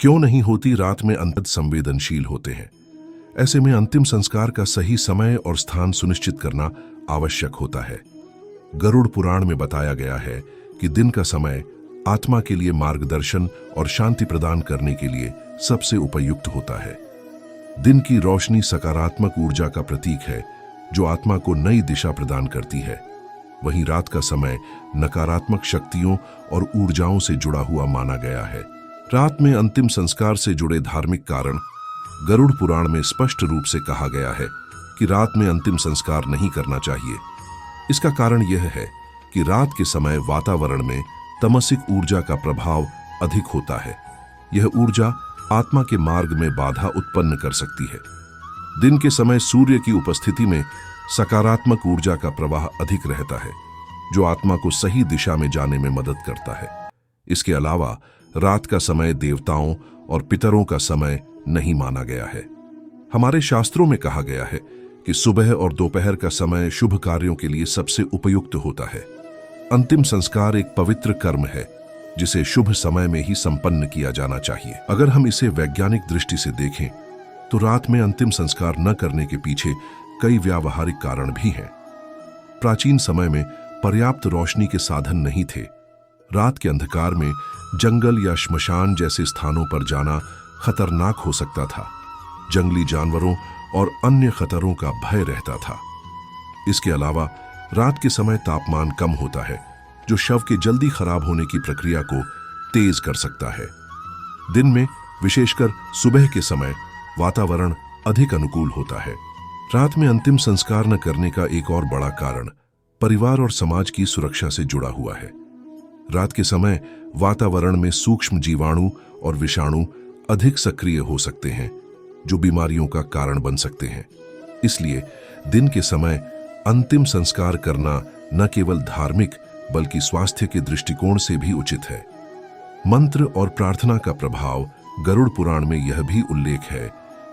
क्यों नहीं होती? रात में अंतत संवेदनशील होते हैं। ऐसे में अंतिम संस्कार का सही समय और स्थान सुनिश्चित करना आवश्यक होता है। गरुड़ पुराण में बताया गया है कि दिन का समय आत्मा के लिए मार्गदर्शन और शांति प्रदान करने के लिए सबसे उपयुक्त होता है। दिन की रोशनी सकारात्मक ऊर्जा का प्रतीक है जो आत्मा को नई दिशा प्रदान करती है। वहीं रात का समय नकारात्मक शक्तियों और ऊर्जाओं से जुड़ा हुआ माना गया है। रात में अंतिम संस्कार से जुड़े धार्मिक कारण गरुड़ पुराण में स्पष्ट रूप से कहा गया है कि रात में अंतिम संस्कार नहीं करना चाहिए। इसका कारण यह है कि रात के समय वातावरण में तमसिक ऊर्जा का प्रभाव अधिक होता है। यह ऊर्जा आत्मा के मार्ग में बाधा उत्पन्न कर सकती है। दिन के समय सूर्य की उपस्थिति में सकारात्मक ऊर्जा का प्रवाह अधिक रहता है, जो आत्मा को सही दिशा में जाने में मदद करता है। इसके अलावा रात का समय देवताओं और पितरों का समय नहीं माना गया है। हमारे शास्त्रों में कहा गया है कि सुबह और दोपहर का समय शुभ कार्यों के लिए सबसे उपयुक्त होता है। अंतिम संस्कार एक पवित्र कर्म है जिसे शुभ समय में ही संपन्न किया जाना चाहिए। अगर हम इसे वैज्ञानिक दृष्टि से देखें तो रात में अंतिम संस्कार न करने के पीछे कई व्यावहारिक कारण भी हैं। प्राचीन समय में पर्याप्त रोशनी के साधन नहीं थे। रात के अंधकार में जंगल या श्मशान जैसे स्थानों पर जाना खतरनाक हो सकता था। जंगली जानवरों और अन्य खतरों का भय रहता था। इसके अलावा रात के समय तापमान कम होता है, जो शव के जल्दी खराब होने की प्रक्रिया को तेज कर सकता है। दिन में, विशेषकर सुबह के समय, वातावरण अधिक अनुकूल होता है। रात में अंतिम संस्कार न करने का एक और बड़ा कारण परिवार और समाज की सुरक्षा से जुड़ा हुआ है। रात के समय वातावरण में सूक्ष्म जीवाणु और विषाणु अधिक सक्रिय हो सकते हैं, जो बीमारियों का कारण बन सकते हैं। इसलिए दिन के समय अंतिम संस्कार करना न केवल धार्मिक बल्कि स्वास्थ्य के दृष्टिकोण से भी उचित है। मंत्र और प्रार्थना का प्रभाव गरुड़ पुराण में यह भी उल्लेख है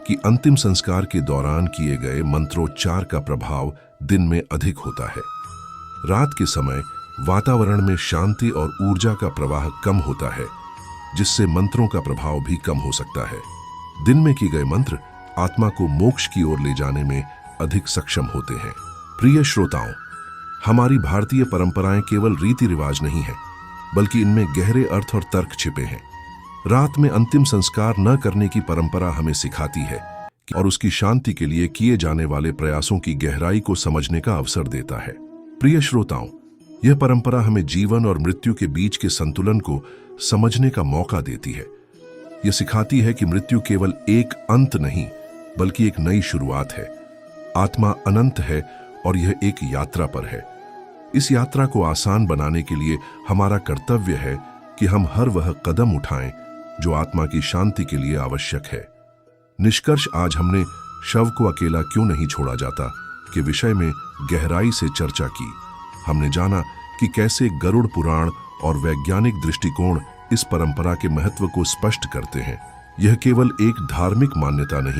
कि अंतिम संस्कार के दौरान किए गए मंत्रोच्चार का प्रभाव दिन में अधिक होता है। रात के समय वातावरण में शांति और ऊर्जा का प्रवाह कम होता है, जिससे मंत्रों का प्रभाव भी कम हो सकता है। दिन में किए गए मंत्र आत्मा को मोक्ष की ओर ले जाने में अधिक सक्षम होते हैं। प्रिय श्रोताओं, हमारी भारतीय परंपराएं केवल रीति रिवाज नहीं है, बल्कि इनमें गहरे अर्थ और तर्क छिपे हैं। रात में अंतिम संस्कार न करने की परंपरा हमें सिखाती है और उसकी शांति के लिए किए जाने वाले प्रयासों की गहराई को समझने का अवसर देता है। प्रिय श्रोताओं, यह परंपरा हमें जीवन और मृत्यु के बीच के संतुलन को समझने का मौका देती है। यह सिखाती है कि मृत्यु केवल एक अंत नहीं, बल्कि एक नई शुरुआत है। आत्मा अनंत है और यह एक यात्रा पर है। इस यात्रा को आसान बनाने के लिए हमारा कर्तव्य है कि हम हर वह कदम उठाएं जो आत्मा की शांति के लिए आवश्यक है। निष्कर्ष, आज हमने शव को अकेला क्यों नहीं छोड़ा जाता के विषय में गहराई से चर्चा की। हमने जाना कि कैसे गरुड़ पुराण और वैज्ञानिक दृष्टिकोण इस परंपरा के महत्व को स्पष्ट करते हैं। यह केवल एक धार्मिक मान्यता नहीं